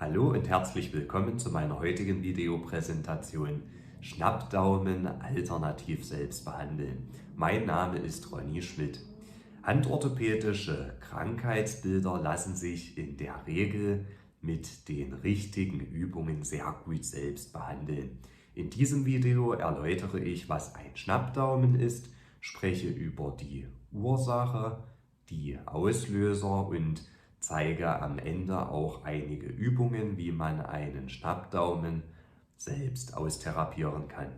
Hallo und herzlich willkommen zu meiner heutigen Videopräsentation Schnappdaumen alternativ selbst behandeln. Mein Name ist Ronny Schmidt. Handorthopädische Krankheitsbilder lassen sich in der Regel mit den richtigen Übungen sehr gut selbst behandeln. In diesem Video erläutere ich, was ein Schnappdaumen ist, spreche über die Ursache, die Auslöser und zeige am Ende auch einige Übungen, wie man einen Schnappdaumen selbst austherapieren kann.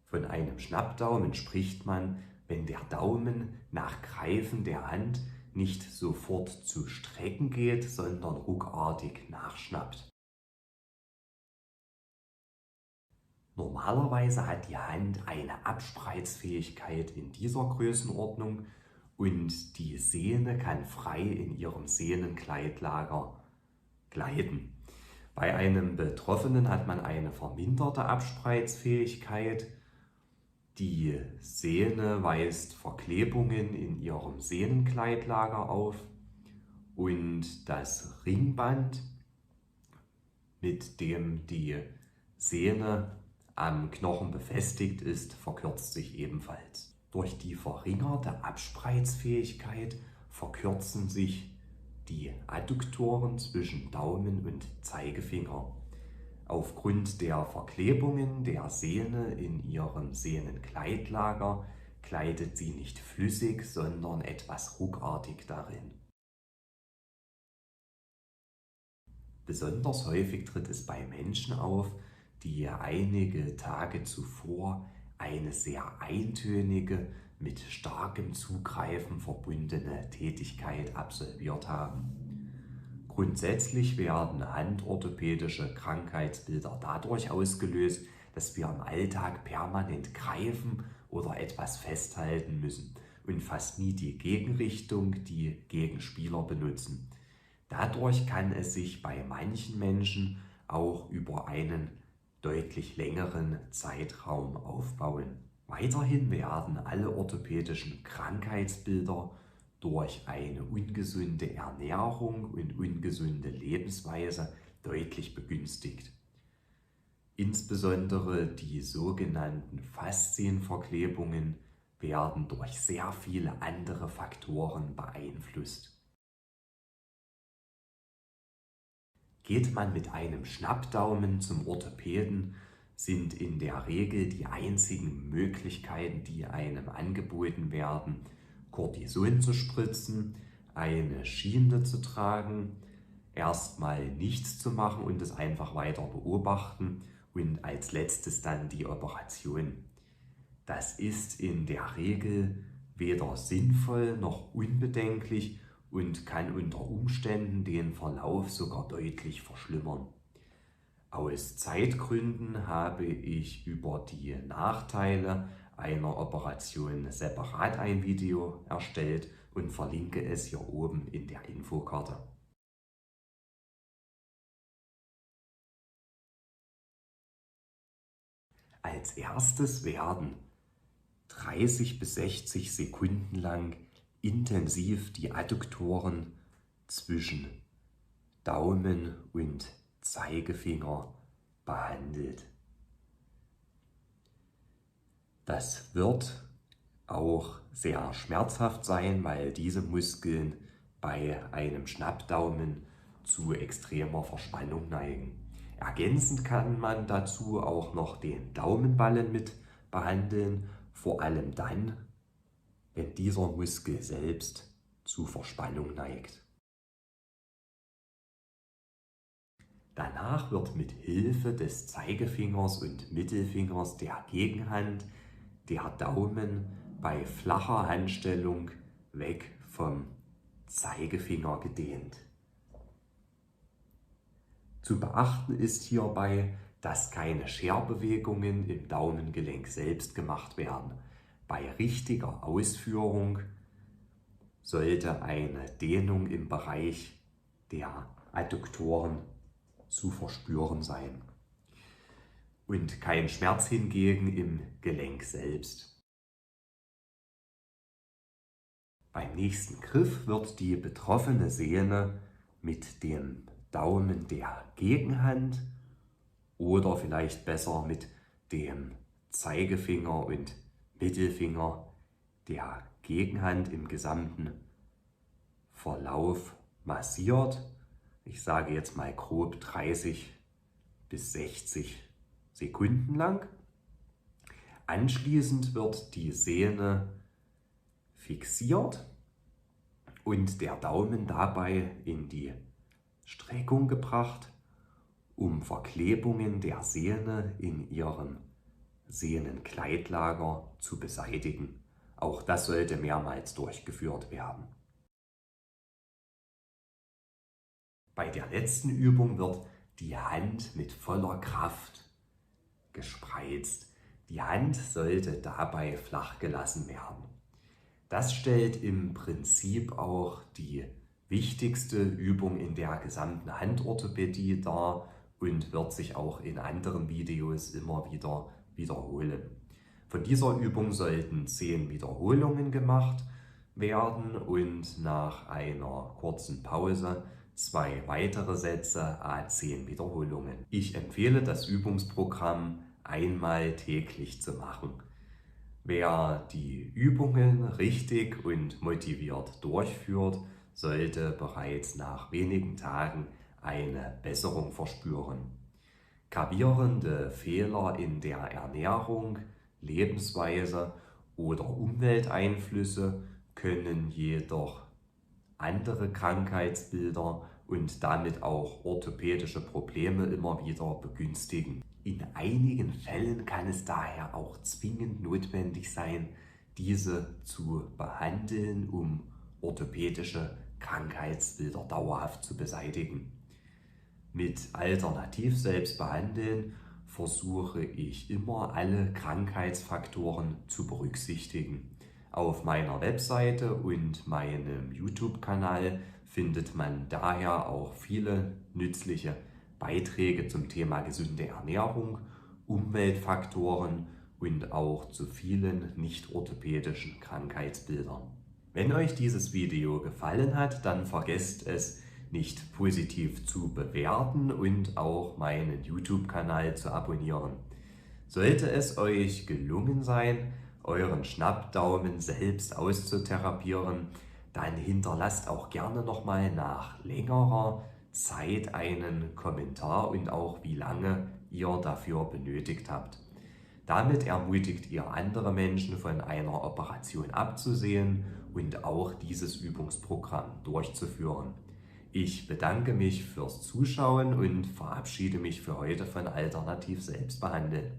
Von einem Schnappdaumen spricht man, wenn der Daumen nach Greifen der Hand nicht sofort zu strecken geht, sondern ruckartig nachschnappt. Normalerweise hat die Hand eine Abspreizfähigkeit in dieser Größenordnung und die Sehne kann frei in ihrem Sehnenkleidlager gleiten. Bei einem Betroffenen hat man eine verminderte Abspreizfähigkeit. Die Sehne weist Verklebungen in ihrem Sehnenkleidlager auf und das Ringband, mit dem die Sehne am Knochen befestigt ist, verkürzt sich ebenfalls. Durch die verringerte Abspreizfähigkeit verkürzen sich die Adduktoren zwischen Daumen und Zeigefinger. Aufgrund der Verklebungen der Sehne in ihrem Sehnenkleidlager gleitet sie nicht flüssig, sondern etwas ruckartig darin. Besonders häufig tritt es bei Menschen auf, die einige Tage zuvor eine sehr eintönige, mit starkem Zugreifen verbundene Tätigkeit absolviert haben. Grundsätzlich werden handorthopädische Krankheitsbilder dadurch ausgelöst, dass wir im Alltag permanent greifen oder etwas festhalten müssen und fast nie die Gegenrichtung, die Gegenspieler benutzen. Dadurch kann es sich bei manchen Menschen auch über einen deutlich längeren Zeitraum aufbauen. Weiterhin werden alle orthopädischen Krankheitsbilder durch eine ungesunde Ernährung und ungesunde Lebensweise deutlich begünstigt. Insbesondere die sogenannten Faszienverklebungen werden durch sehr viele andere Faktoren beeinflusst. Geht man mit einem Schnappdaumen zum Orthopäden, sind in der Regel die einzigen Möglichkeiten, die einem angeboten werden, Cortison zu spritzen, eine Schiene zu tragen, erstmal nichts zu machen und es einfach weiter beobachten und als letztes dann die Operation. Das ist in der Regel weder sinnvoll noch unbedenklich und kann unter Umständen den Verlauf sogar deutlich verschlimmern. Aus Zeitgründen habe ich über die Nachteile einer Operation separat ein Video erstellt und verlinke es hier oben in der Infokarte. Als erstes werden 30 bis 60 Sekunden lang intensiv die Adduktoren zwischen Daumen und Zeigefinger behandelt. Das wird auch sehr schmerzhaft sein, weil diese Muskeln bei einem Schnappdaumen zu extremer Verspannung neigen. Ergänzend kann man dazu auch noch den Daumenballen mit behandeln, vor allem dann, wenn dieser Muskel selbst zu Verspannung neigt. Danach wird mit Hilfe des Zeigefingers und Mittelfingers der Gegenhand der Daumen bei flacher Handstellung weg vom Zeigefinger gedehnt. Zu beachten ist hierbei, dass keine Scherbewegungen im Daumengelenk selbst gemacht werden. Bei richtiger Ausführung sollte eine Dehnung im Bereich der Adduktoren zu verspüren sein und kein Schmerz hingegen im Gelenk selbst. Beim nächsten Griff wird die betroffene Sehne mit dem Daumen der Gegenhand oder vielleicht besser mit dem Zeigefinger und Mittelfinger der Gegenhand im gesamten Verlauf massiert. Ich sage jetzt mal grob 30 bis 60 Sekunden lang. Anschließend wird die Sehne fixiert und der Daumen dabei in die Streckung gebracht, um Verklebungen der Sehne in ihrem Sehnenkleidlager zu beseitigen. Auch das sollte mehrmals durchgeführt werden. Bei der letzten Übung wird die Hand mit voller Kraft gespreizt. Die Hand sollte dabei flach gelassen werden. Das stellt im Prinzip auch die wichtigste Übung in der gesamten Handorthopädie dar und wird sich auch in anderen Videos immer wieder wiederholen. Von dieser Übung sollten 10 Wiederholungen gemacht werden und nach einer kurzen Pause 2 weitere Sätze à 10 Wiederholungen. Ich empfehle das Übungsprogramm einmal täglich zu machen. Wer die Übungen richtig und motiviert durchführt, sollte bereits nach wenigen Tagen eine Besserung verspüren. Gravierende Fehler in der Ernährung, Lebensweise oder Umwelteinflüsse können jedoch andere Krankheitsbilder und damit auch orthopädische Probleme immer wieder begünstigen. In einigen Fällen kann es daher auch zwingend notwendig sein, diese zu behandeln, um orthopädische Krankheitsbilder dauerhaft zu beseitigen. Mit Alternativ-Selbstbehandeln versuche ich immer alle Krankheitsfaktoren zu berücksichtigen. Auf meiner Webseite und meinem YouTube-Kanal findet man daher auch viele nützliche Beiträge zum Thema gesunde Ernährung, Umweltfaktoren und auch zu vielen nicht-orthopädischen Krankheitsbildern. Wenn euch dieses Video gefallen hat, dann vergesst es nicht positiv zu bewerten und auch meinen YouTube-Kanal zu abonnieren. Sollte es euch gelungen sein, euren Schnappdaumen selbst auszutherapieren, dann hinterlasst auch gerne nochmal nach längerer Zeit einen Kommentar und auch wie lange ihr dafür benötigt habt. Damit ermutigt ihr andere Menschen von einer Operation abzusehen und auch dieses Übungsprogramm durchzuführen. Ich bedanke mich fürs Zuschauen und verabschiede mich für heute von Alternativ Selbstbehandeln.